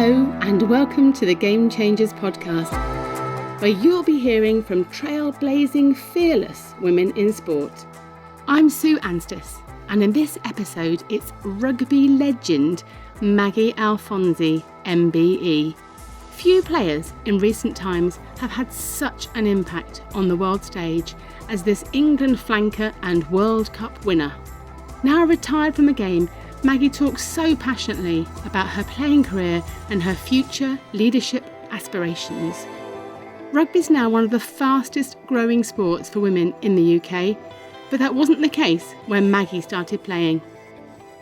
Hello and welcome to the Game Changers podcast, where you'll be hearing from trailblazing, fearless women in sport. I'm Sue Anstiss, and in this episode it's rugby legend Maggie Alphonsi MBE. Few players in recent times have had such an impact on the world stage as this England flanker and World Cup winner. Now retired from the game, Maggie talks so passionately about her playing career and her future leadership aspirations. Rugby is now one of the fastest growing sports for women in the UK, but that wasn't the case when Maggie started playing.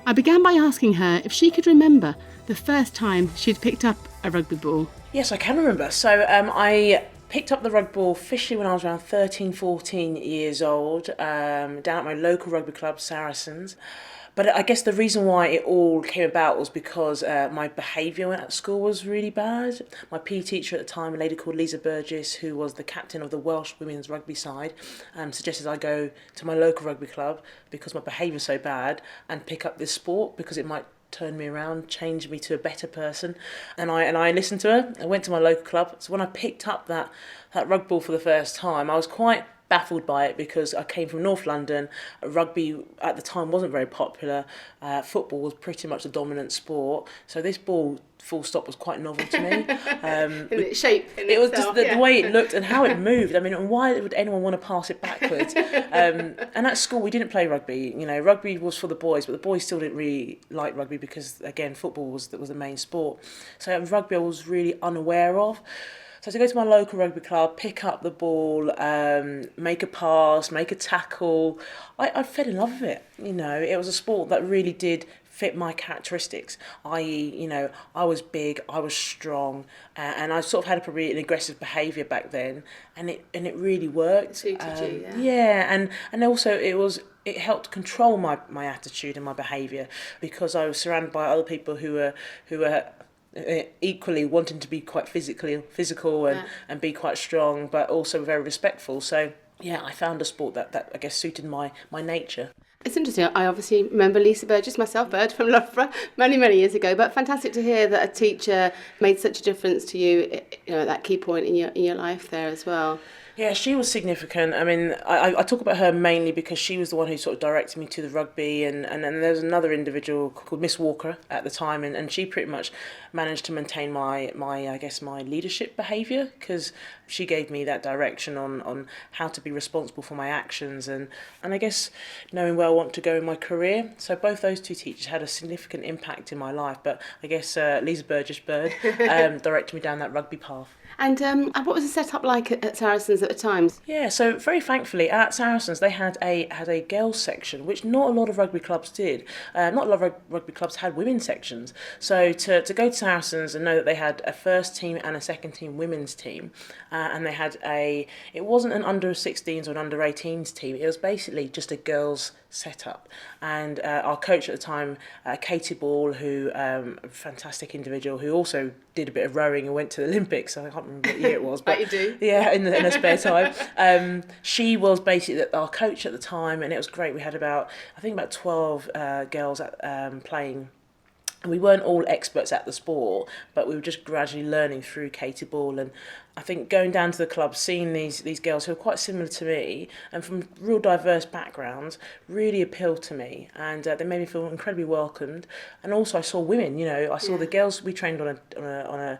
I began by asking her if she could remember the first time she'd picked up a rugby ball. Yes, I can remember. So I picked up the rugby ball officially when I was around 13, 14 years old, down at my local rugby club, Saracens. But I guess the reason why it all came about was because my behaviour at school was really bad. My PE teacher at the time, a lady called Lisa Burgess, who was the captain of the Walsh women's rugby side, suggested I go to my local rugby club because my behaviour was so bad and pick up this sport because it might turn me around, change me to a better person. And I listened to her. I went to my local club. So when I picked up that rugby ball for the first time, I was quite baffled by it because I came from North London. Rugby at the time wasn't very popular. Football was pretty much the dominant sport. So this ball, full stop, was quite novel to me. In its shape. It was just the way it looked and how it moved. I mean, and why would anyone want to pass it backwards? And at school we didn't play rugby. You know, rugby was for the boys, but the boys still didn't really like rugby because, again, football was the main sport. So rugby I was really unaware of. So to go to my local rugby club, pick up the ball, make a pass, make a tackle, I fell in love with it. You know, it was a sport that really did fit my characteristics, i.e., you know, I was big, I was strong, and I sort of had probably an aggressive behaviour back then, and it really worked. It suited you, yeah. Yeah, and also it helped control my attitude and my behaviour because I was surrounded by other people who were equally wanting to be quite physical and be quite strong, but also very respectful. So yeah, I found a sport that I guess suited my nature. It's interesting. I obviously remember Lisa Burgess, myself, Bird from Loughborough, many, many years ago. But fantastic to hear that a teacher made such a difference to you, you know, at that key point in your life there as well. Yeah, she was significant. I mean, I talk about her mainly because she was the one who sort of directed me to the rugby, and there was another individual called Miss Walker at the time, and she pretty much managed to maintain my leadership behaviour because she gave me that direction on how to be responsible for my actions and I guess knowing where I want to go in my career. So both those two teachers had a significant impact in my life, but I guess Lisa Burgess Bird directed me down that rugby path. And what was the setup like at Saracens at the time? Yeah, so very thankfully at Saracens they had a girls section, which not a lot of rugby clubs did. Not a lot of rugby clubs had women's sections. So to go to Saracens and know that they had a first team and a second team women's team, and they had it wasn't an under 16s or an under 18s team. It was basically just a girls setup. And our coach at the time, Katie Ball, who a fantastic individual who also did a bit of rowing and went to the Olympics. I can't remember what year it was, but you do. Yeah, in her spare time. She was basically our coach at the time, and it was great. We had about 12 girls playing. And we weren't all experts at the sport, but we were just gradually learning through Katie Ball. And I think going down to the club, seeing these girls who are quite similar to me and from real diverse backgrounds really appealed to me. And they made me feel incredibly welcomed. And also I saw women, you know, I saw the girls we trained on a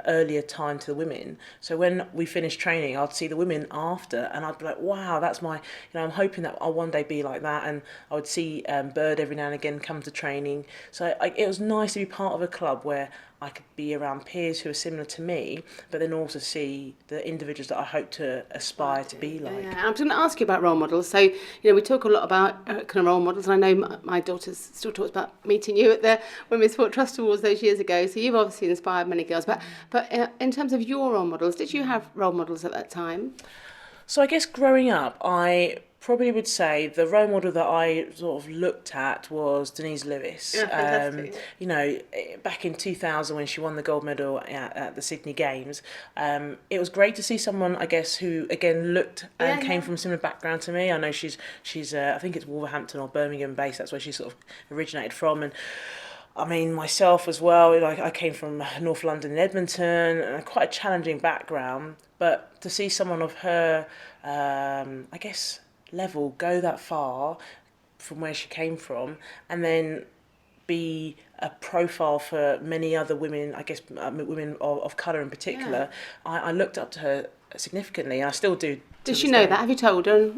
earlier time to the women. So when we finished training, I'd see the women after and I'd be like, wow, that's I'm hoping that I'll one day be like that. And I would see Bird every now and again come to training. So it was nice to be part of a club where I could be around peers who are similar to me, but then also see the individuals that I hope to aspire to be like. Yeah, I'm going to ask you about role models. So, you know, we talk a lot about kind of role models, and I know my daughter still talks about meeting you at the Women's Sport Trust Awards those years ago. So you've obviously inspired many girls. But in terms of your role models, did you have role models at that time? So I guess growing up, I probably would say the role model that I sort of looked at was Denise Lewis. Yeah, fantastic. You know, back in 2000 when she won the gold medal at the Sydney Games, it was great to see someone, I guess, who again looked and came from a similar background to me. I know she's I think it's Wolverhampton or Birmingham based. That's where she sort of originated from, and I mean, myself as well, like I came from North London in Edmonton, and quite a challenging background, but to see someone of her, I guess, level go that far from where she came from, and then be a profile for many other women, I guess women of colour in particular, I looked up to her significantly, and I still do. Does she know that? Have you told her?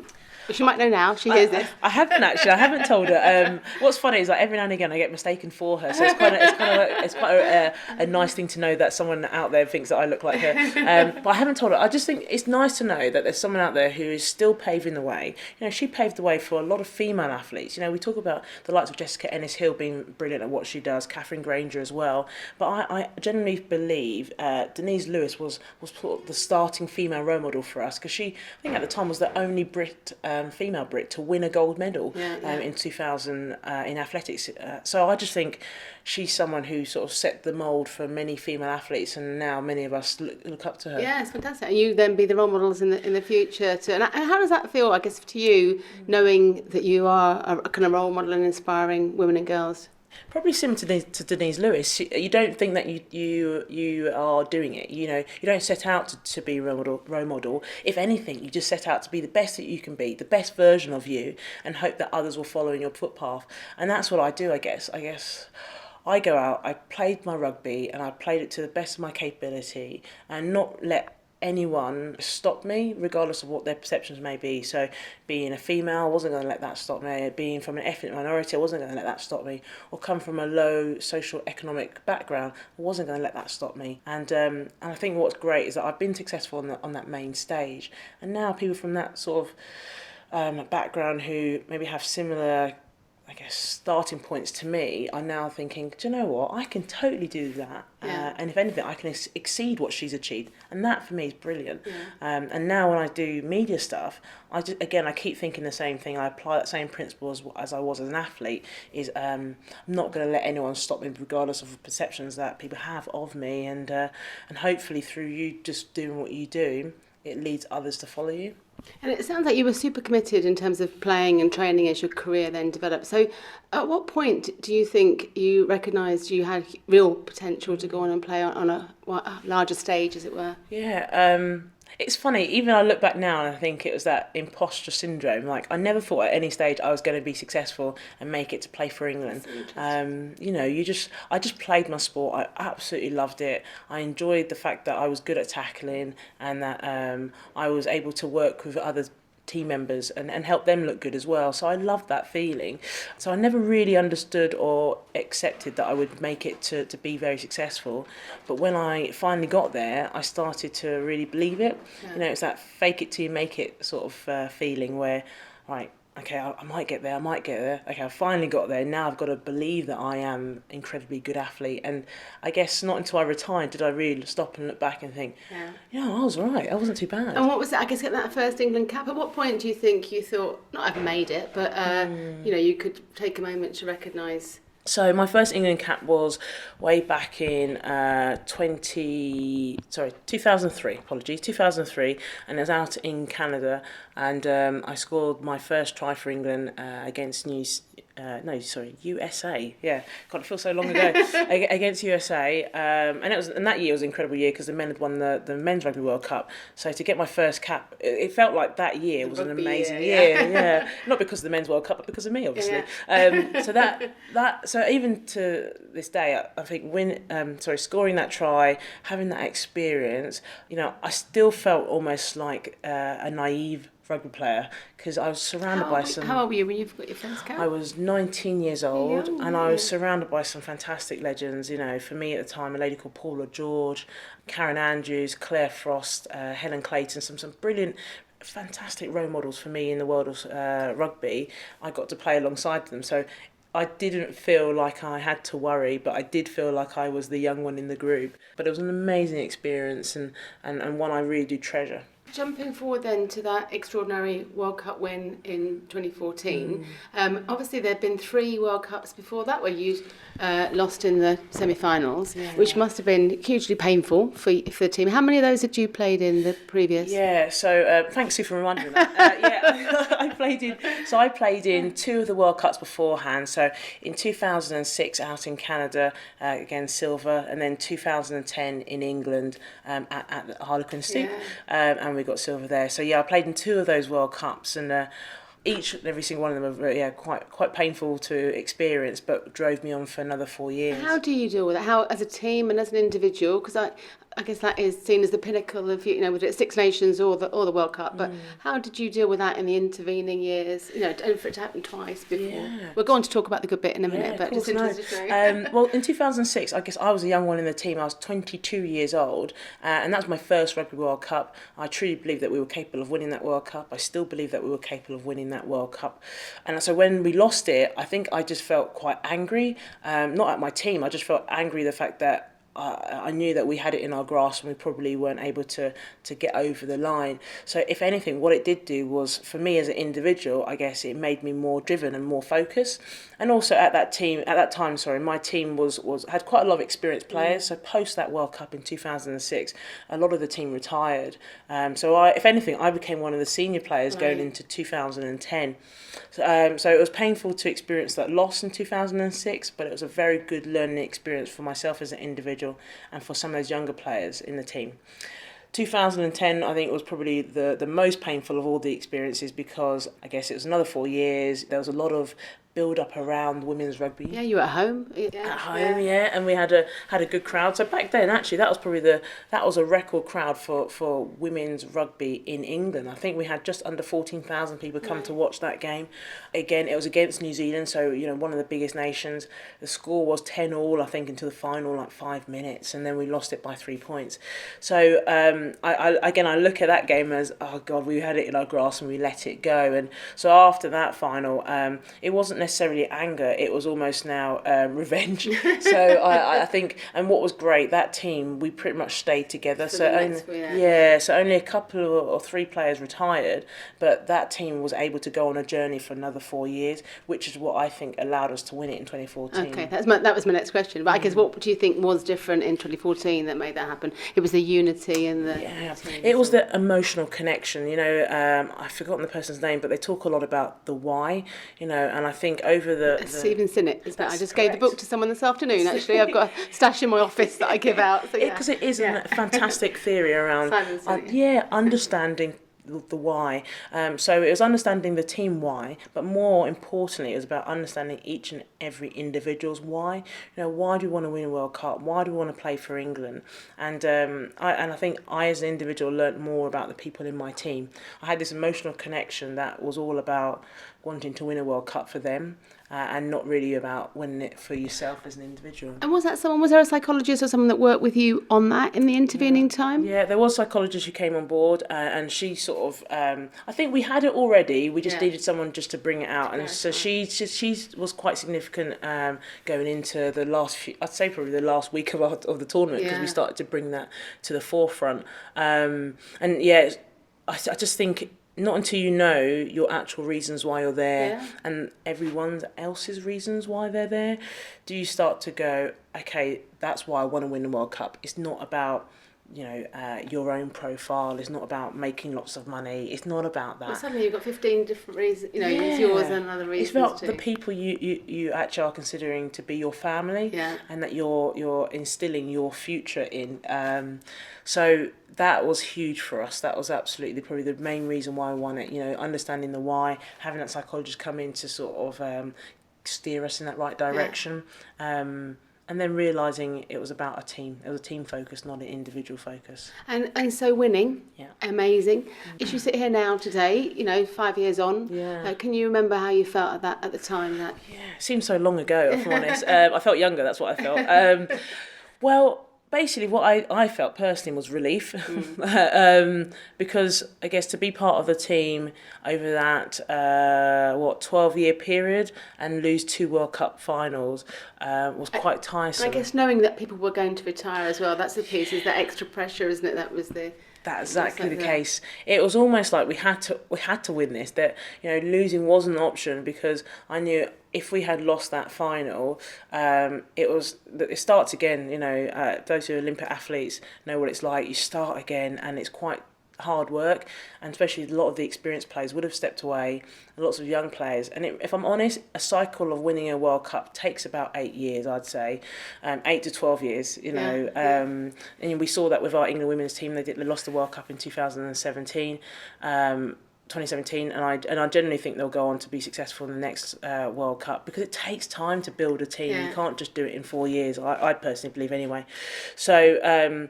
She might know now. She hears this. I haven't actually. I haven't told her. What's funny is like every now and again I get mistaken for her, so it's quite a nice thing to know that someone out there thinks that I look like her. But I haven't told her. I just think it's nice to know that there's someone out there who is still paving the way. You know, she paved the way for a lot of female athletes. You know, we talk about the likes of Jessica Ennis-Hill being brilliant at what she does, Catherine Granger as well. But I genuinely believe Denise Lewis was sort of the starting female role model for us, because she, I think at the time, was the only female Brit to win a gold medal in 2000 in athletics. So I just think she's someone who sort of set the mould for many female athletes, and now many of us look up to her. Yeah, it's fantastic. And you then be the role models in the future too. And how does that feel, I guess, to you, knowing that you are a kind of role model and inspiring women and girls? Probably similar to Denise Lewis. You don't think that you are doing it. You know, you don't set out to be a role model. If anything, you just set out to be the best that you can be, the best version of you, and hope that others will follow in your footpath. And that's what I do, I guess. I go out, I played my rugby, and I played it to the best of my capability, and not let anyone stop me, regardless of what their perceptions may be. So being a female, I wasn't going to let that stop me. Being from an ethnic minority, I wasn't going to let that stop me. Or come from a low social economic background, I wasn't going to let that stop me. And I think what's great is that I've been successful on that main stage, and now people from that sort of background who maybe have similar, I guess, starting points to me, are now thinking, do you know what, I can totally do that. And if anything, I can exceed what she's achieved. And that for me is brilliant. And now when I do media stuff, I keep thinking the same thing. I apply that same principle as I was as an athlete, is I'm not going to let anyone stop me, regardless of the perceptions that people have of me. And hopefully through you just doing what you do, it leads others to follow you. And it sounds like you were super committed in terms of playing and training as your career then developed. So at what point do you think you recognised you had real potential to go on and play on a larger stage, as it were? Yeah, it's funny, even I look back now and I think it was that imposter syndrome. Like, I never thought at any stage I was going to be successful and make it to play for England. You know, I just played my sport. I absolutely loved it. I enjoyed the fact that I was good at tackling, and that I was able to work with other team members and help them look good as well. So I loved that feeling. So I never really understood or accepted that I would make it to be very successful. But when I finally got there, I started to really believe it. You know, it's that fake it till you make it sort of feeling where, right, okay, I might get there. Okay, I finally got there. Now I've got to believe that I am an incredibly good athlete. And I guess not until I retired did I really stop and look back and think, yeah, I was right. I wasn't too bad. And what was it, I guess, getting that first England cap? At what point do you think you thought, not I've made it, but, you know, you could take a moment to recognise? So my first England cap was way back in 2003, and I was out in Canada, and I scored my first try for England against USA. Yeah, God, it feels so long ago. Against USA, and that year was an incredible year because the men had won the Men's Rugby World Cup. So to get my first cap, it felt like that year was an amazing year. Yeah, not because of the Men's World Cup, but because of me, obviously. So even to this day, I think scoring that try, having that experience, you know, I still felt almost like a naive rugby player, because I was surrounded by some... How old were you when you got your first cap? I was 19 years old, and I was surrounded by some fantastic legends. You know, for me at the time, a lady called Paula George, Karen Andrews, Claire Frost, Helen Clayton, some brilliant, fantastic role models for me in the world of rugby. I got to play alongside them, so I didn't feel like I had to worry, but I did feel like I was the young one in the group. But it was an amazing experience, and one I really do treasure. Jumping forward then to that extraordinary World Cup win in 2014, obviously there had been 3 World Cups before that where you lost in the semi-finals, which must have been hugely painful for the team. How many of those had you played in the previous? Yeah, so thanks Sue for reminding me that. I played in 2 of the World Cups beforehand. So in 2006 out in Canada, again silver, and then 2010 in England at Harlequin Stoop, and we got silver there. So I played in 2 of those World Cups, and each and every single one of them are quite painful to experience, but drove me on for another 4 years. How do you deal with it? How, as a team and as an individual? Because I guess that is seen as the pinnacle of, whether it's Six Nations or the World Cup. But how did you deal with that in the intervening years? And for it to happen twice before. Yeah. We're going to talk about the good bit in a minute, but just interested to know. Well, in 2006, I guess I was a young one in the team. I was 22 years old, and that was my first Rugby World Cup. I truly believe that we were capable of winning that World Cup. I still believe that we were capable of winning that World Cup. And so when we lost it, I think I just felt quite angry, not at my team. I just felt angry the fact that I knew that we had it in our grasp and we probably weren't able to get over the line. So if anything, what it did do was, for me as an individual, I guess it made me more driven and more focused. And also at that time, my team had quite a lot of experienced players. So post that World Cup in 2006, a lot of the team retired. So if anything, I became one of the senior players going into 2010. So it was painful to experience that loss in 2006, but it was a very good learning experience for myself as an individual and for some of those younger players in the team. 2010, I think, was probably the most painful of all the experiences, because I guess it was another 4 years. There was a lot of build up around women's rugby. Yeah, you were at home. At home, and we had a good crowd. So back then, actually, that was probably that was a record crowd for women's rugby in England. I think we had just under 14,000 people come to watch that game. Again, it was against New Zealand, so one of the biggest nations. The score was 10-all, I think, until the final 5 minutes, and then we lost it by 3 points. So I look at that game as, oh God, we had it in our grasp and we let it go. And so after that final, it wasn't necessarily anger, it was almost now revenge. So I think, and what was great, that team, we pretty much stayed together. So only a couple or 3 players retired, but that team was able to go on a journey for another 4 years, which is what I think allowed us to win it in 2014. Okay, that was my next question. But I guess what do you think was different in 2014 that made that happen? It was the unity and the... Yeah, it was the emotional connection. I've forgotten the person's name, but they talk a lot about the why, and I think over the Stephen Sinnett, is that? I just gave the book to someone this afternoon, actually. I've got a stash in my office that I give out. Because it is a fantastic theory around understanding the why. So it was understanding the team why, but more importantly, it was about understanding each and every individual's why. Why do we want to win a World Cup? Why do we want to play for England? And I think I, as an individual, learnt more about the people in my team. I had this emotional connection that was all about wanting to win a World Cup for them, and not really about winning it for yourself as an individual. And was there a psychologist or someone that worked with you on that in the intervening time? Yeah, there was a psychologist who came on board, and she sort of, I think we had it already, we just needed someone just to bring it out. And so she was quite significant going into the last few, I'd say probably the last week of the tournament, because we started to bring that to the forefront. I just think, not until you know your actual reasons why you're there and everyone else's reasons why they're there, do you start to go, okay, that's why I want to win the World Cup. It's not about your own profile. It's not about making lots of money. It's not about that. Well, suddenly you've got 15 different reasons. It's yours and other reasons. It's about the people you actually are considering to be your family, and that you're instilling your future in. So that was huge for us. That was absolutely probably the main reason why I won it. Understanding the why, having that psychologist come in to sort of steer us in that right direction. And then realising it was about a team. It was a team focus, not an individual focus. And so winning, amazing. If you sit here now today, 5 years on, can you remember how you felt at the time? It seems so long ago, if I'm honest. I felt younger, that's what I felt. Well, basically what I felt personally was relief. Because I guess to be part of the team over that 12-year period and lose 2 World Cup finals was quite tiresome. And I guess knowing that people were going to retire as well, that's the piece, is that extra pressure, isn't it? That was the That's exactly the case. It was almost like we had to win this. That losing wasn't an option, because I knew if we had lost that final, it starts again. Those who are Olympic athletes know what it's like. You start again, and it's quite hard work, and especially a lot of the experienced players would have stepped away, and lots of young players. And if I'm honest, a cycle of winning a World Cup takes about 8 years, I'd say, 8 to 12 years. And we saw that with our England women's team. They lost the World Cup in 2017. 2017, and I generally think they'll go on to be successful in the next World Cup, because it takes time to build a team. You can't just do it in 4 years. I personally believe anyway. So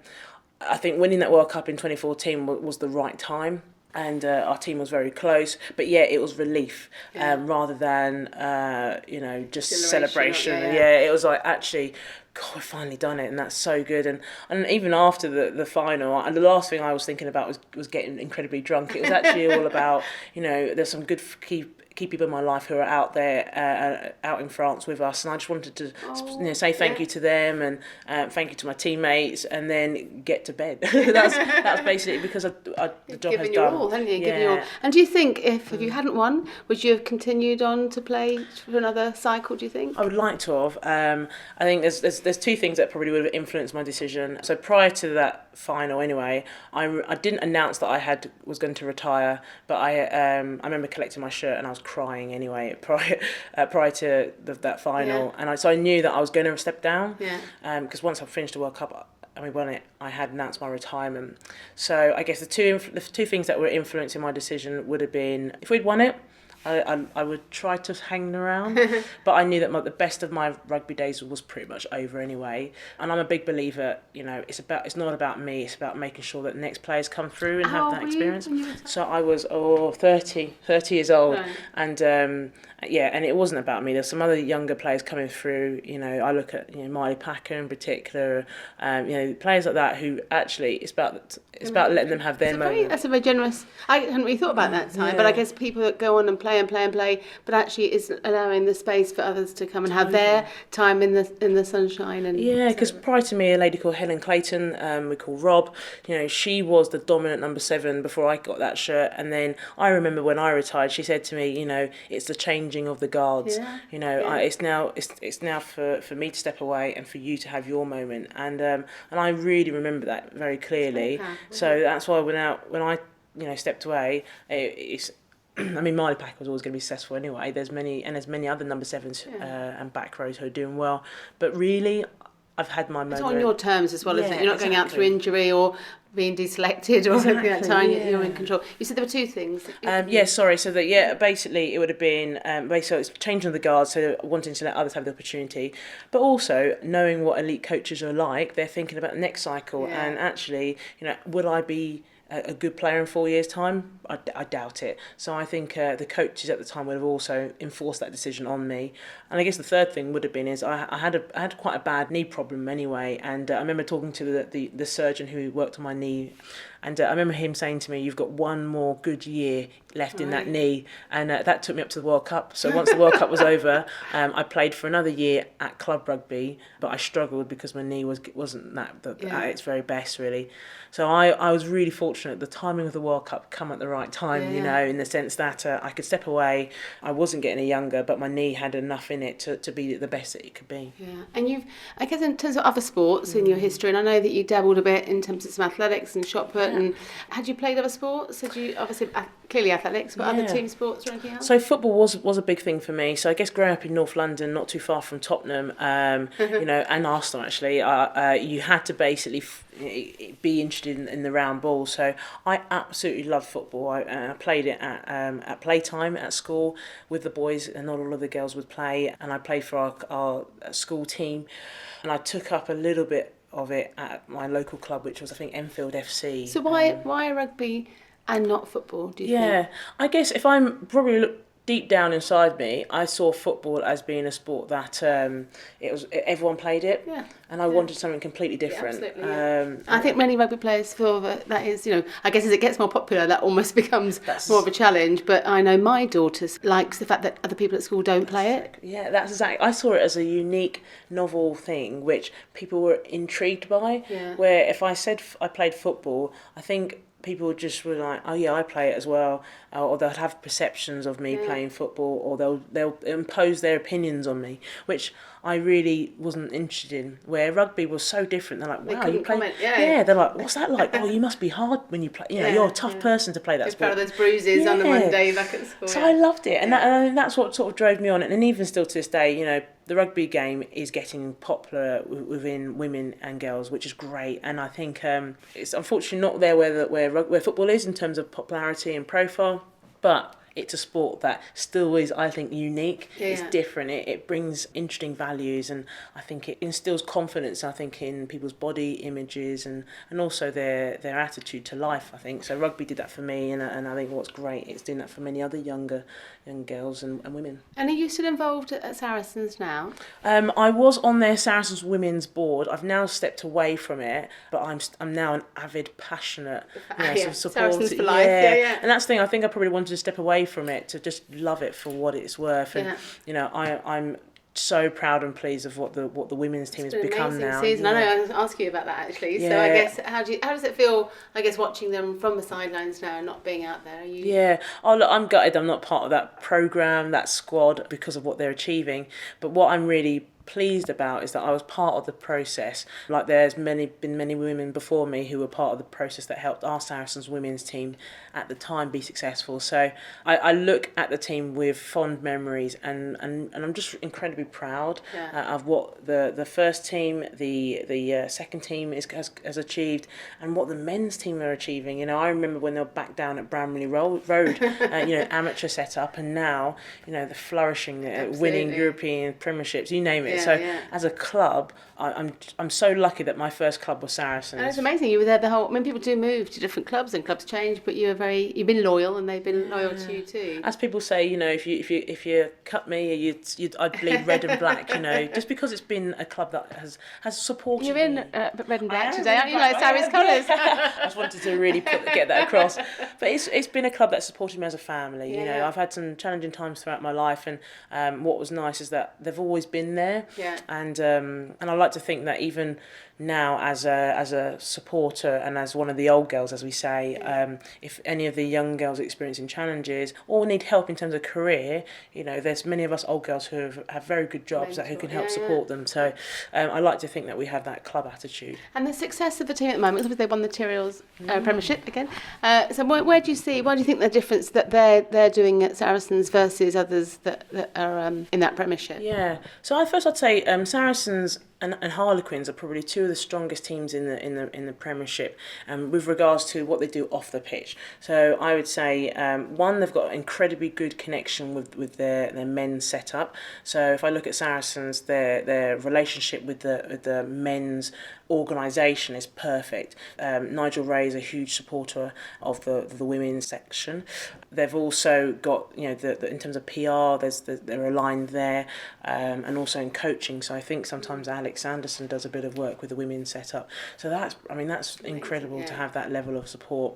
I think winning that World Cup in 2014 was the right time, and our team was very close. But it was relief rather than just celebration. It was like, actually, God, we've finally done it, and that's so good. And even after the final, and the last thing I was thinking about was getting incredibly drunk. It was actually all about, there's some good key people in my life who are out there, out in France with us, and I just wanted to say thank you to them, and thank you to my teammates, and then get to bed. that's basically because the job has done. All, haven't you? Given your all. And do you think if you hadn't won, would you have continued on to play for another cycle? Do you think? I would like to have. I think there's two things that probably would have influenced my decision. So prior to that final, anyway, I didn't announce that I was going to retire, but I remember collecting my shirt and I was crying anyway prior to that final, and I knew that I was going to step down, because once I finished the World Cup and we won it, I had announced my retirement. So I guess the two things that were influencing my decision would have been, if we'd won it, I would try to hang around, but I knew that the best of my rugby days was pretty much over anyway. And I'm a big believer, it's not about me, it's about making sure that the next players come through and have that experience. So I was 30 years old, right. And and it wasn't about me. There's some other younger players coming through. I look at Miley Packer in particular, players like that who actually it's about letting them have their moment. That's a very generous. I hadn't really thought about that time, but I guess people that go on and play, but actually it's allowing the space for others to come and have their time in the sunshine. And because prior to me, a lady called Helen Clayton, we call Rob, she was the dominant number 7 before I got that shirt. And then I remember when I retired, she said to me, it's the changing of the guards. It's now for me to step away and for you to have your moment. And I really remember that very clearly. Okay. So that's why when I stepped away, Miley Packer was always going to be successful anyway. There's many other number 7s and back rows who are doing well. But really, I've had my moment. It's on your terms as well, isn't it? You're not going out through injury or being deselected or anything at that time. You're in control. You said there were two things. So that basically it would have been it's changing the guards, so wanting to let others have the opportunity, but also knowing what elite coaches are like. They're thinking about the next cycle, and actually, would I be a good player in 4 years' time? I doubt it. So I think the coaches at the time would have also enforced that decision on me. And I guess the third thing would have been is I had quite a bad knee problem anyway, and I remember talking to the surgeon who worked on my knee, and I remember him saying to me, "You've got one more good year left in that knee," and that took me up to the World Cup. So once the World Cup was over, I played for another year at club rugby, but I struggled because my knee wasn't at its very best, really. So I was really fortunate. The timing of the World Cup come at the right time, in the sense that I could step away. I wasn't getting any younger, but my knee had enough in it to be the best that it could be. Yeah, and I guess in terms of other sports in your history, and I know that you dabbled a bit in terms of some athletics and shot put, and had you played other sports? Had you, obviously, clearly athletics, but other team sports or anything else? So football was a big thing for me. So I guess growing up in North London, not too far from Tottenham, and Arsenal actually, you had to basically be interested in the round ball. So I absolutely loved football. I played it at playtime at school with the boys, and not all of the girls would play. And I played for our school team, and I took up a little bit of it at my local club, which was I think Enfield FC. So why rugby and not football? Do you think? I guess if I'm probably deep down inside me, I saw football as being a sport that everyone played it, and I wanted something completely different. I think many rugby players feel that is, I guess as it gets more popular, that almost becomes more of a challenge. But I know my daughter likes the fact that other people at school don't play it. Yeah, that's exactly. I saw it as a unique, novel thing which people were intrigued by. Yeah. Where if I said I played football, I think people just were like, oh yeah, I play it as well, or they'll have perceptions of me playing football, or they'll impose their opinions on me, which I really wasn't interested in. Where rugby was so different, they're like, wow, you play. Comment. They're like, what's that like? Oh, you must be hard when you play. You're a tough person to play that sport. Proud of those bruises on the Monday back at school. So I loved it, and that's what sort of drove me on it. And even still to this day, the rugby game is getting popular within women and girls, which is great. And I think it's unfortunately not there where football is in terms of popularity and profile, but it's a sport that still is, I think, unique. It's different. It brings interesting values, and I think it instills confidence, I think, in people's body images and also their attitude to life, I think. So rugby did that for me, and I think what's great, it's doing that for many other young girls and women. And are you still involved at Saracens now? I was on their Saracens women's board. I've now stepped away from it, but I'm now an avid, passionate supporter. Saracens for life. Yeah. And that's the thing. I think I probably wanted to step away from it to just love it for what it's worth. And I'm so proud and pleased of what the women's team has become now. Season. I know. I was going to ask you about that actually. So I guess how does it feel? I guess watching them from the sidelines now and not being out there. Oh look, I'm gutted. I'm not part of that program, that squad, because of what they're achieving. But what I'm really pleased about is that I was part of the process. Like there's been many women before me who were part of the process that helped our Saracens women's team at the time be successful. So I look at the team with fond memories, and I'm just incredibly proud of what the first team, the second team has achieved, and what the men's team are achieving. I remember when they were back down at Bramley Road, amateur setup, and now the flourishing, winning European premierships, you name it. As a club, I'm so lucky that my first club was Saracens. And it's amazing you were there the whole. I mean, people do move to different clubs and clubs change, but you've been loyal, and they've been loyal to you too. As people say, if you cut me, I'd bleed red and black. Just because it's been a club that has supported. You're in red and black today, aren't you? Like Sarah's colours. I just wanted to really get that across. But it's been a club that supported me as a family. I've had some challenging times throughout my life, and what was nice is that they've always been there. Yeah. And I like to think that even now, as a supporter and as one of the old girls, as we say, if any of the young girls are experiencing challenges or need help in terms of career, there's many of us old girls who have very good jobs who can help support them. So I like to think that we have that club attitude. And the success of the team at the moment, obviously they won the Tyrrells Premiership again. So why do you think the difference that they're doing at Saracens versus others that are in that Premiership? Yeah. So I'd say Saracens and Harlequins are probably two of the strongest teams in the Premiership, with regards to what they do off the pitch. So I would say one, they've got an incredibly good connection with their men's setup. So if I look at Saracens, their relationship with the men's organisation is perfect. Nigel Ray is a huge supporter of the women's section. They've also got in terms of PR, they're aligned there, and also in coaching. So I think sometimes Alex Anderson does a bit of work with the women's setup. So that's incredible to have that level of support.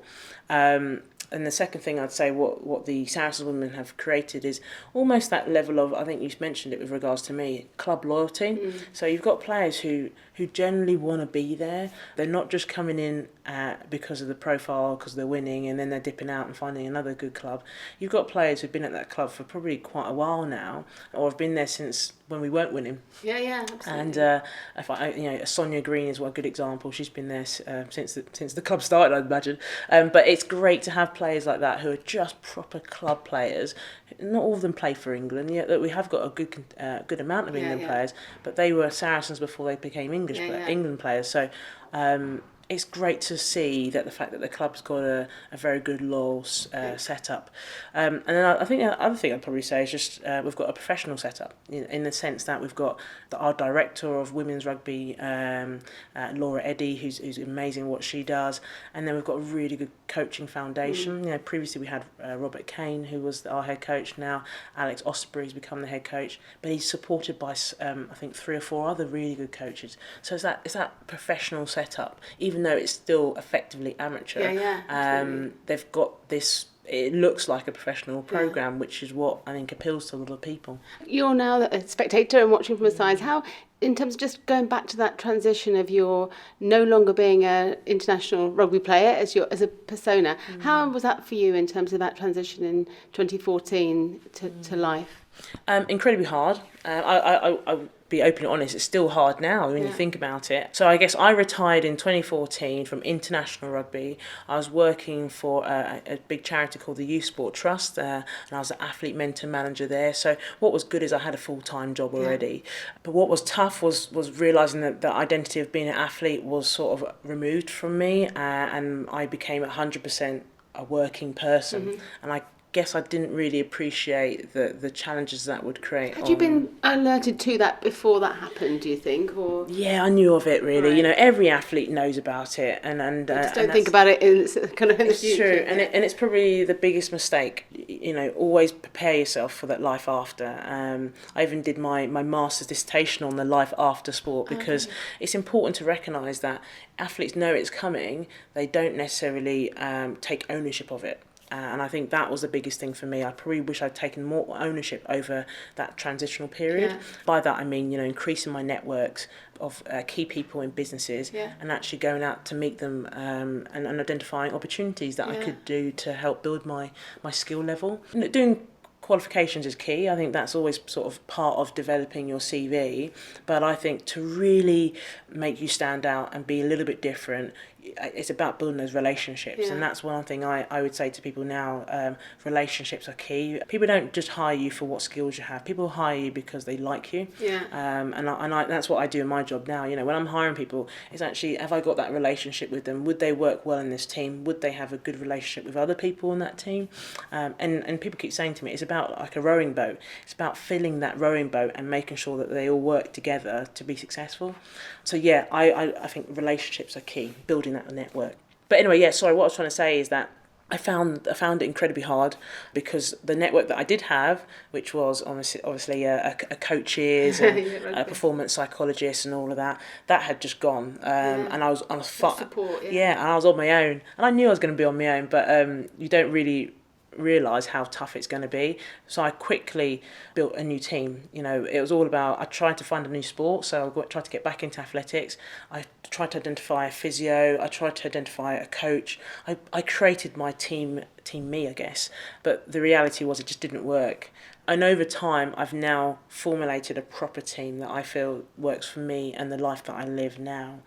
And the second thing I'd say, what the Saracens women have created is almost that level of, I think you mentioned it with regards to me, club loyalty. So you've got players who generally want to be there. They're not just coming in because of the profile, because they're winning, and then they're dipping out and finding another good club. You've got players who've been at that club for probably quite a while now, or have been there since when we weren't winning. Yeah, absolutely. And Sonia Green is one good example. She's been there since the club started, I'd imagine. But it's great to have players like that who are just proper club players. Not all of them play for England, yet that we have got a good amount of England players, but they were Saracens before they became England players. So it's great to see that the fact that the club's got a very good loyal setup. And then I think the other thing I'd probably say is just we've got a professional setup in the sense that we've got our director of women's rugby, Laura Eddy, who's amazing at what she does, and then we've got a really good coaching foundation. Previously we had Robert Kane, who was our head coach. Now Alex Osprey's become the head coach, but he's supported by I think 3 or 4 other really good coaches. So it's that professional setup, even though it's still effectively amateur. They've got this. It looks like a professional programme, which is what I think appeals to a lot of people. You're now a spectator and watching from the sides. How, in terms of just going back to that transition of your no longer being an international rugby player as a persona, how was that for you in terms of that transition in 2014 to life? Incredibly hard. I'll be open and honest, it's still hard now when you think about it. So I guess I retired in 2014 from international rugby. I was working for a big charity called the Youth Sport Trust, and I was an athlete mentor manager there. So what was good is I had a full-time job already. But what was tough was realising that the identity of being an athlete was sort of removed from me, and I became 100% a working person. And I guess I didn't really appreciate the challenges that would create. Had you been alerted to that before that happened, do you think? Or yeah, I knew of it really. Right. You know, every athlete knows about it, and just don't think about it in kind of in the future. True, and it's probably the biggest mistake. You know, always prepare yourself for that life after. I even did my master's dissertation on the life after sport because it's important to recognise that athletes know it's coming. They don't necessarily take ownership of it. And I think that was the biggest thing for me. I probably wish I'd taken more ownership over that transitional period. Yeah. By that I mean, you know, increasing my networks of key people in businesses and actually going out to meet them and identifying opportunities that I could do to help build my skill level. You know, doing qualifications is key. I think that's always sort of part of developing your CV. But I think to really make you stand out and be a little bit different, it's about building those relationships. And that's one thing I would say to people now. Relationships are key. People don't just hire you for what skills you have. People hire you because they like you. And that's what I do in my job now. You know, when I'm hiring people, it's actually, have I got that relationship with them? Would they work well in this team? Would they have a good relationship with other people in that team? And people keep saying to me, it's about like a rowing boat. It's about filling that rowing boat and making sure that they all work together to be successful. So yeah, I think relationships are key, building that network. But anyway, what I was trying to say is that I found it incredibly hard because the network that I did have, which was obviously a coaches and a performance psychologist and all of that had just gone. And I was on support, and I was on my own, and I knew I was going to be on my own, but you don't really realise how tough it's going to be. So I quickly built a new team. You know, it was all about, I tried to find a new sport, so I tried to get back into athletics. I tried to identify a physio. I tried to identify a coach. I created my team me, I guess. But the reality was it just didn't work. And over time, I've now formulated a proper team that I feel works for me and the life that I live now.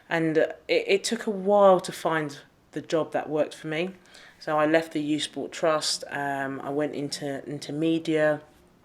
And it took a while to find the job that worked for me. So I left the Youth Sport Trust, I went into media,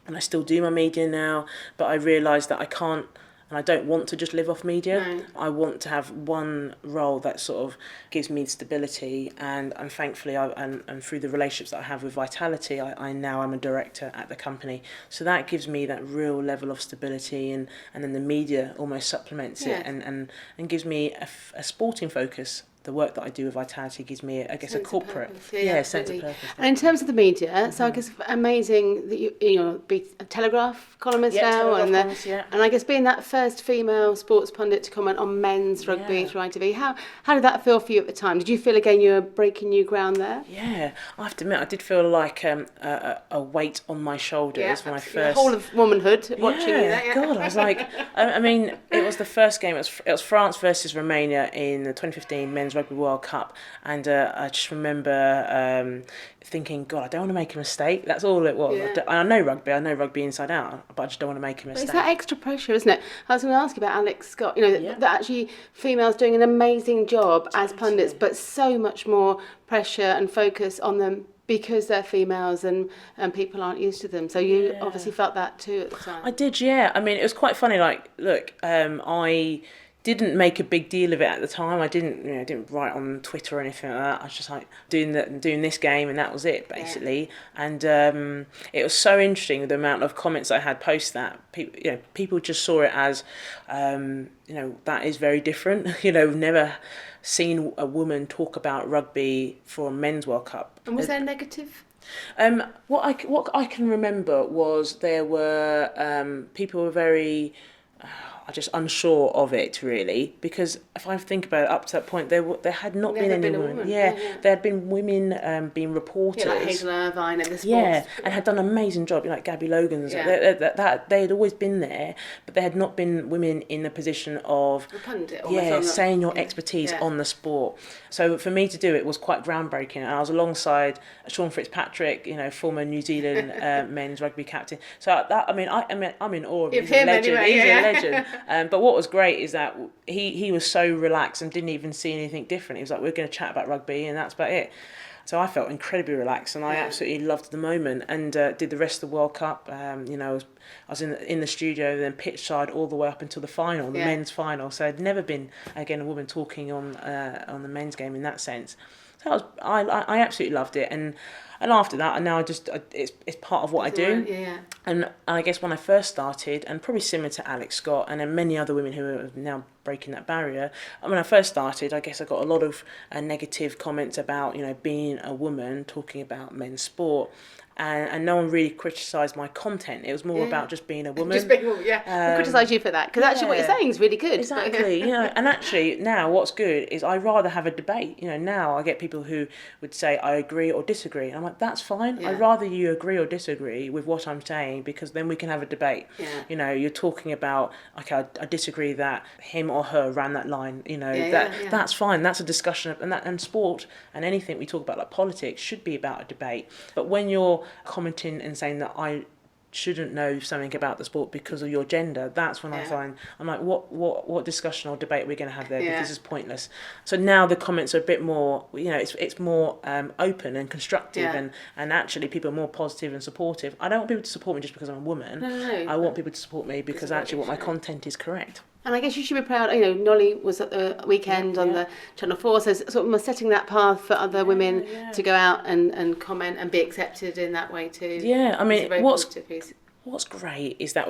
and I still do my media now, but I realised that I can't, and I don't want to just live off media. No. I want to have one role that sort of gives me stability, and thankfully, and through the relationships that I have with Vitality, I now am a director at the company. So that gives me that real level of stability, and then the media almost supplements it and gives me a sporting focus. The work that I do with Vitality gives me, I guess, a corporate sense of purpose. And in terms of the media, so I guess amazing that you be a Telegraph columnist now, and I guess being that first female sports pundit to comment on men's rugby through ITV. How did that feel for you at the time? Did you feel again you were breaking new ground there? Yeah, I have to admit I did feel like a weight on my shoulders when I first. The whole of womanhood watching you there. Yeah. God, I was like, I mean, it was the first game. It was France versus Romania in the 2015 Men's Rugby World Cup, and I just remember thinking, God, I don't want to make a mistake. That's all it was. I know rugby inside out, but I just don't want to make a mistake. It's that extra pressure, isn't it? I was going to ask you about Alex Scott. You know, that actually females doing an amazing job as pundits, but so much more pressure and focus on them because they're females and people aren't used to them. So you obviously felt that too at the time. I did, yeah. I mean, it was quite funny. Like, look, I didn't make a big deal of it at the time. I didn't write on Twitter or anything like that. I was just like doing this game, and that was it basically. And it was so interesting the amount of comments I had post that. People just saw it as that is very different. We've never seen a woman talk about rugby for a men's World Cup. And was there negative? What I can remember was there were people were very just unsure of it, really, because if I think about it, up to that point, there had not been any women. There had been women being reporters. Like Hazel Irvine and the sports. And had done an amazing job, like Gabby Logan's. They had always been there, but there had not been women in the position of a pundit, saying your expertise on the sport. So for me to do it was quite groundbreaking. And I was alongside Sean Fitzpatrick, former New Zealand men's rugby captain. So I'm in awe of him. He's a legend. He's a legend. But what was great is that he was so relaxed and didn't even see anything different. He was like, we're going to chat about rugby and that's about it. So I felt incredibly relaxed, and I absolutely loved the moment, and did the rest of the World Cup. I was in the studio, then pitch side all the way up until the final, the men's final. So I'd never been, again, a woman talking on the men's game in that sense. So I absolutely loved it, and after that, now it's part of what I do. And I guess when I first started, and probably similar to Alex Scott and then many other women who are now breaking that barrier, when I first started, I guess I got a lot of negative comments about being a woman talking about men's sport. And no one really criticised my content. It was more about just being a woman. Just being a woman, we'll criticise you for that, because actually what you're saying is really good. Exactly, and actually now what's good is I'd rather have a debate. Now I get people who would say I agree or disagree, and I'm like, that's fine. I'd rather you agree or disagree with what I'm saying, because then we can have a debate. You're talking about, okay, I disagree that him or her ran that line. That's fine. That's a discussion, and sport and anything we talk about, like politics, should be about a debate. But when you're commenting and saying that I shouldn't know something about the sport because of your gender, that's when I'm like, what discussion or debate are we going to have there? Because this is pointless. So now the comments are a bit more, it's more open and constructive, and actually people are more positive and supportive. I don't want people to support me just because I'm a woman. No. I want people to support me because actually what my content is correct. And I guess you should be proud, Nolly was at the weekend on the Channel 4, so sort of setting that path for other women to go out and comment and be accepted in that way too. Yeah, I mean, what's great is that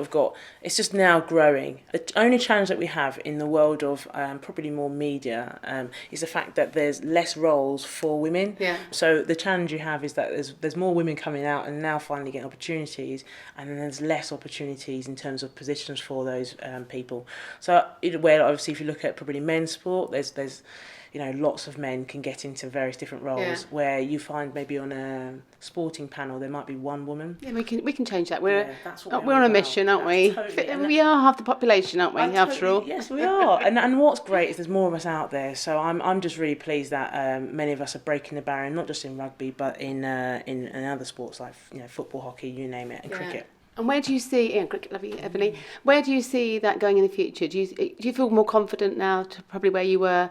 it's just now growing. The only challenge that we have in the world of probably more media is the fact that there's less roles for women. So the challenge you have is that there's more women coming out and now finally getting opportunities, and then there's less opportunities in terms of positions for those people. So where obviously if you look at probably men's sport, there's lots of men can get into various different roles, where you find maybe on a sporting panel there might be one woman. Yeah, we can change that. We're on a mission, aren't we? We are half the population, aren't we? After all, yes, we are. And what's great is there's more of us out there. So I'm just really pleased that many of us are breaking the barrier, not just in rugby, but in other sports like football, hockey, you name it, and cricket. And where do you see, cricket, love you, Ebony, where do you see that going in the future? Do you feel more confident now to probably where you were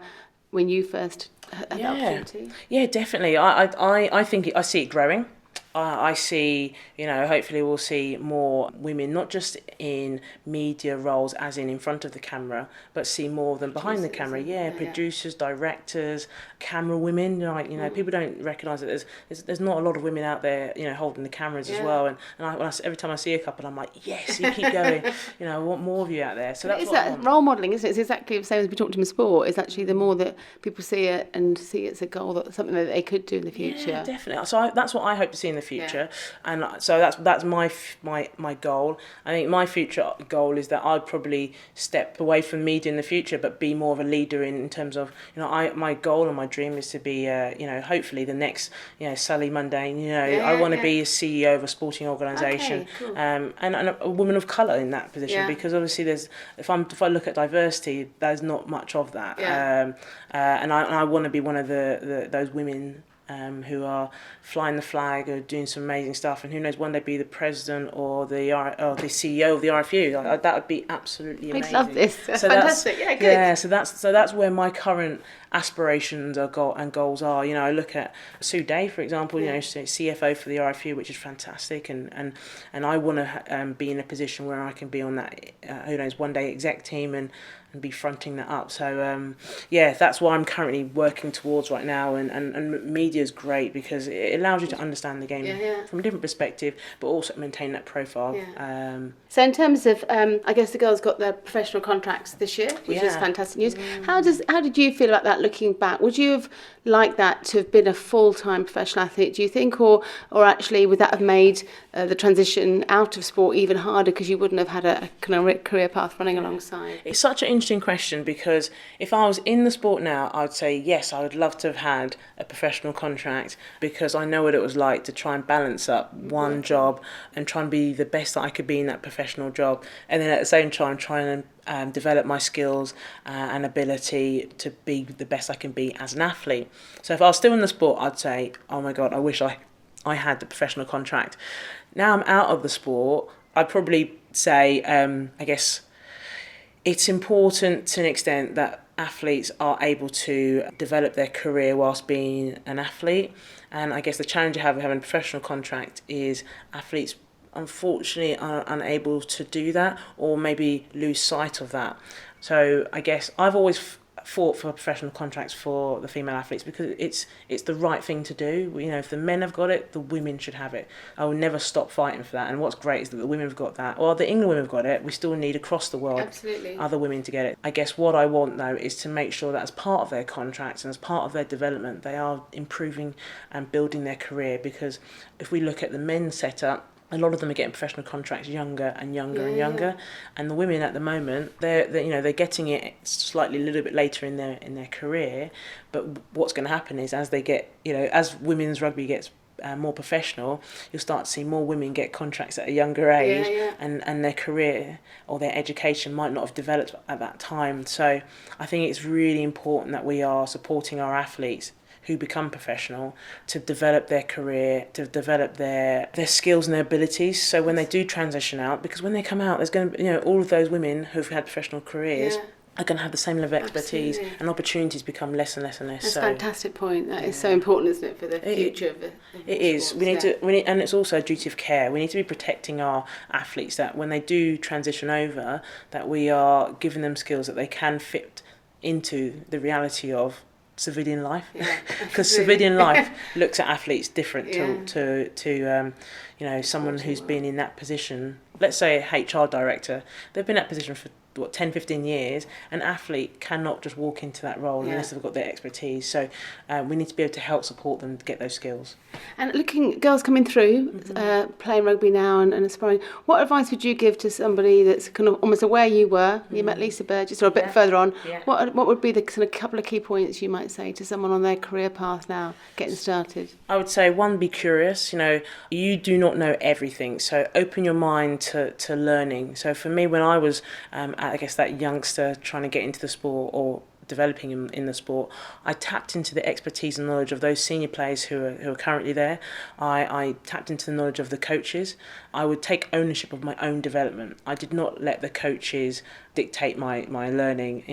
when you first had the opportunity? Yeah, definitely. I think I see it growing. I see, hopefully we'll see more women, not just in media roles as in front of the camera, but see more of them behind the camera. Producers, directors, camera women. People don't recognise that there's not a lot of women out there, holding the cameras as well. And every time I see a couple, I'm like, yes, you keep going. I want more of you out there. So that's what role modelling, isn't it? It's exactly the same as we talked in sport. It's actually the more that people see it and see it's a goal, that something that they could do in the future. Yeah, definitely. So that's what I hope to see in the future, and so that's my goal. I think my future goal is that I'd probably step away from media in the future, but be more of a leader in terms of my goal and my dream is to be hopefully the next Sally Mundane. I want to be a CEO of a sporting organisation, cool. And a woman of colour in that position, because obviously if I look at diversity, there's not much of that, and I want to be one of those women who are flying the flag or doing some amazing stuff, and who knows, one day be the president or the CEO of the RFU. That would be absolutely amazing. I love this. That's fantastic. Good. Yeah, so that's where my current aspirations and goals are. I look at Sue Day, for example, CFO for the RFU, which is fantastic, and I want to be in a position where I can be on that, who knows, one day exec team, and be fronting that up. So that's what I'm currently working towards right now, and media is great because it allows you to understand the game from a different perspective, but also maintain that profile. So in terms of, I guess the girls got their professional contracts this year, which is fantastic news. How did you feel about that looking back? Would you have liked that to have been a full-time professional athlete, do you think, or actually would that have made the transition out of sport even harder because you wouldn't have had a kind of career path running alongside? It's such an interesting question because if I was in the sport now, I'd say yes, I would love to have had a professional contract because I know what it was like to try and balance up one job and try and be the best that I could be in that professional job, and then at the same time trying to develop my skills and ability to be the best I can be as an athlete. So if I was still in the sport, I'd say, oh my God, I wish I had the professional contract. Now I'm out of the sport, I'd probably say, I guess, it's important to an extent that athletes are able to develop their career whilst being an athlete. And I guess the challenge you have with having a professional contract is athletes unfortunately are unable to do that or maybe lose sight of that. So I guess I've always fought for professional contracts for the female athletes because it's the right thing to do. You know, if the men have got it, the women should have it. I will never stop fighting for that. And what's great is that the women have got that. Well, the England women have got it. We still need across the world other women to get it. I guess what I want though is to make sure that as part of their contracts and as part of their development, they are improving and building their career, because if we look at the men's setup, a lot of them are getting professional contracts younger and younger, and the women at the moment they're getting it slightly a little bit later in their career. But what's going to happen is as they get, as women's rugby gets more professional, you'll start to see more women get contracts at a younger age, and their career or their education might not have developed at that time. So I think it's really important that we are supporting our athletes who become professional to develop their career, to develop their skills and their abilities. So when they do transition out, because when they come out, there's going to be, all of those women who've had professional careers are going to have the same level of expertise, and opportunities become less and less and less. That's a fantastic point. That is so important, isn't it, for the future of the It is. We need to, and it's also a duty of care. We need to be protecting our athletes, that when they do transition over, that we are giving them skills that they can fit into the reality of civilian life, because civilian life looks at athletes different to someone who's been in that position. Let's say a HR director, they've been in that position for 10-15 years. An athlete cannot just walk into that role unless they've got their expertise. So we need to be able to help support them to get those skills. And looking at girls coming through, playing rugby now and aspiring, what advice would you give to somebody that's kind of almost where you were? You met Lisa Burgess, or a bit further on. What would be the kind of couple of key points you might say to someone on their career path now, getting started? I would say, one, be curious. You do not know everything, so open your mind to learning. So for me, when I was I guess that youngster trying to get into the sport or developing in the sport, I tapped into the expertise and knowledge of those senior players who are currently there. I tapped into the knowledge of the coaches. I would take ownership of my own development. I did not let the coaches dictate my learning.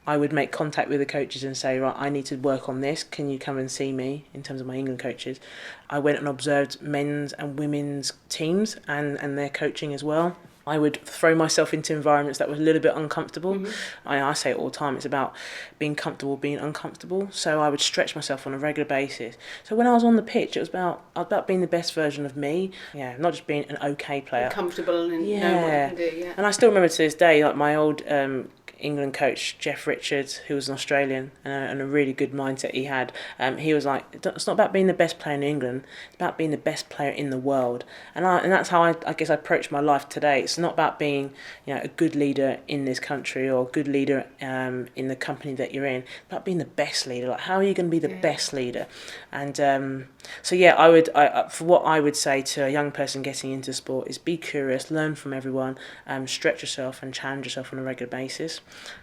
I would make contact with the coaches and say, right, I need to work on this. Can you come and see me? In terms of my England coaches, I went and observed men's and women's teams and their coaching as well. I would throw myself into environments that were a little bit uncomfortable. I say it all the time, it's about being comfortable, being uncomfortable. So I would stretch myself on a regular basis. So when I was on the pitch, it was about being the best version of me. Not just being an okay player. Comfortable and know what you can do, And I still remember to this day, like my old England coach, Richardson, who was an Australian and a really good mindset he had, he was like, it's not about being the best player in England, it's about being the best player in the world. And that's how I guess I approach my life today. It's not about being a good leader in this country or a good leader in the company that you're in. It's about being the best leader. Like, how are you going to be the best leader? And for what I would say to a young person getting into sport is be curious, learn from everyone, stretch yourself and challenge yourself on a regular basis.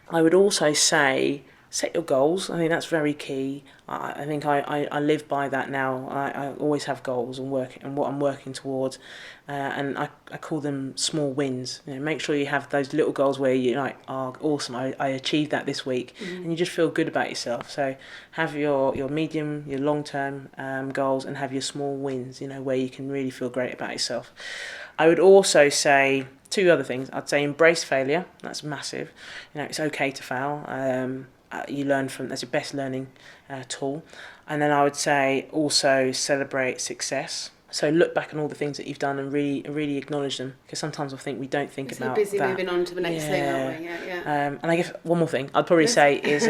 I would also say, set your goals. I think that's very key. I think I live by that now. I always have goals and what I'm working towards, and I call them small wins. Make sure you have those little goals where you're like, oh, awesome, I achieved that this week, and you just feel good about yourself. So have your medium, your long-term goals, and have your small wins, where you can really feel great about yourself. I would also say two other things. I'd say embrace failure. That's massive. It's okay to fail. You learn from, that's your best learning tool. And then I would say also celebrate success. So look back on all the things that you've done and really acknowledge them, because sometimes I think we don't think about that. So busy moving on to the next thing, aren't we? Yeah. And I guess one more thing I'd probably say is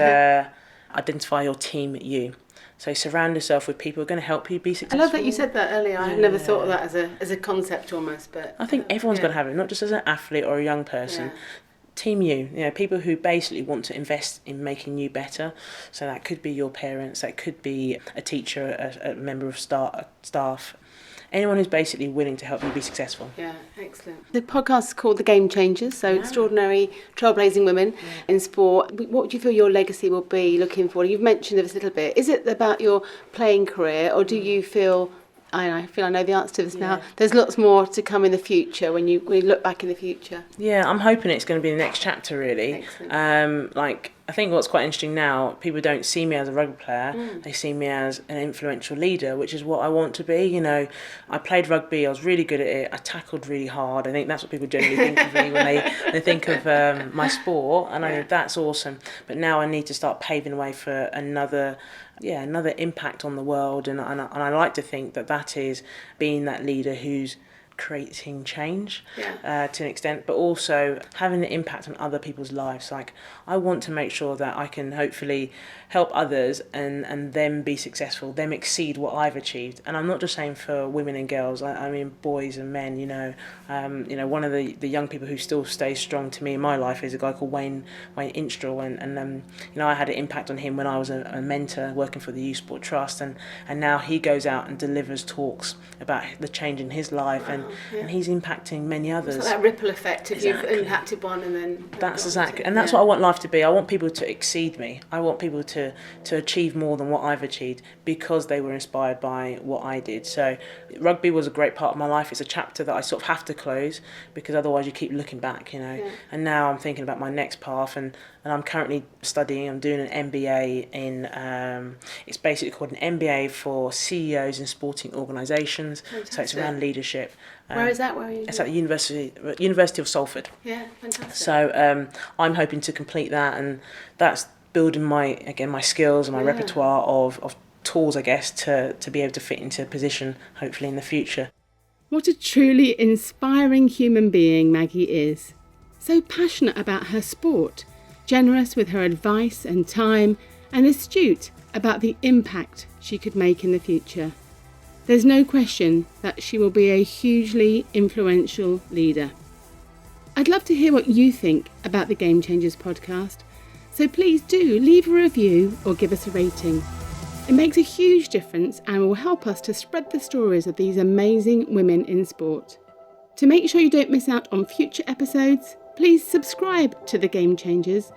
identify your team you. So surround yourself with people who are going to help you be successful. I love that you said that earlier. I had never thought of that as a concept almost, but I think everyone's got to have it, not just as an athlete or a young person. Yeah. Team you, people who basically want to invest in making you better. So that could be your parents, that could be a teacher, a member of staff. Anyone who's basically willing to help you be successful. Yeah, excellent. The podcast is called The Game Changers, so extraordinary trailblazing women in sport. What do you feel your legacy will be looking for? You've mentioned this a little bit. Is it about your playing career, or do you feel... I know the answer to this now. There's lots more to come in the future when you look back in the future. Yeah, I'm hoping it's going to be the next chapter, really. Excellent. I think what's quite interesting now, people don't see me as a rugby player. They see me as an influential leader, which is what I want to be. I played rugby. I was really good at it. I tackled really hard. I think that's what people generally think of me when they think of my sport. And I know that's awesome. But now I need to start paving the way for another impact on the world, and I like to think that is being that leader who's creating change to an extent, but also having an impact on other people's lives. Like, I want to make sure that I can hopefully help others and them be successful, them exceed what I've achieved. And I'm not just saying for women and girls, I mean boys and men. One of the young people who still stays strong to me in my life is a guy called Wayne Instrel, and I had an impact on him when I was a mentor working for the Youth Sport Trust, and now he goes out and delivers talks about the change in his life, and he's impacting many others. It's like that ripple effect. If you've impacted one, and then that's exactly, and that's what I want life to be. I want people to exceed me. I want people to achieve more than what I've achieved because they were inspired by what I did. So rugby was a great part of my life. It's a chapter that I sort of have to close, because otherwise you keep looking back, And now I'm thinking about my next path, and I'm currently studying. I'm doing an MBA in, it's basically called an MBA for CEOs in sporting organisations. Fantastic. So it's around leadership. Where is that? Where are you? It's at the University of Salford. Yeah, fantastic. So I'm hoping to complete that, and that's building my skills and my repertoire of tools, I guess, to be able to fit into a position, hopefully, in the future. What a truly inspiring human being Maggie is. So passionate about her sport, generous with her advice and time, and astute about the impact she could make in the future. There's no question that she will be a hugely influential leader. I'd love to hear what you think about the Game Changers podcast, so please do leave a review or give us a rating. It makes a huge difference and will help us to spread the stories of these amazing women in sport. To make sure you don't miss out on future episodes, please subscribe to The Game Changers,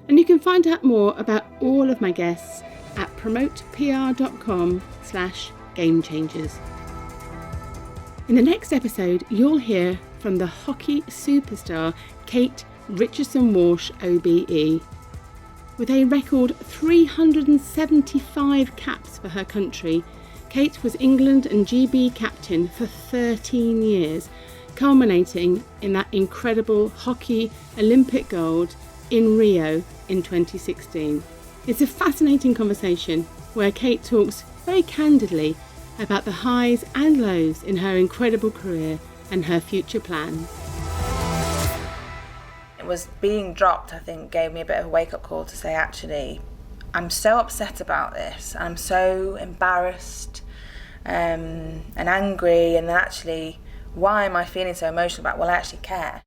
and you can find out more about all of my guests at promotepr.com/gamechangers. In the next episode, you'll hear from the hockey superstar Kate Richardson Walsh OBE. With a record 375 caps for her country, Kate was England and GB captain for 13 years, culminating in that incredible hockey Olympic gold in Rio in 2016. It's a fascinating conversation where Kate talks very candidly about the highs and lows in her incredible career and her future plans. It was being dropped, I think, gave me a bit of a wake-up call to say, actually, I'm so upset about this, I'm so embarrassed and angry, and then actually, why am I feeling so emotional about it? Well, I actually care.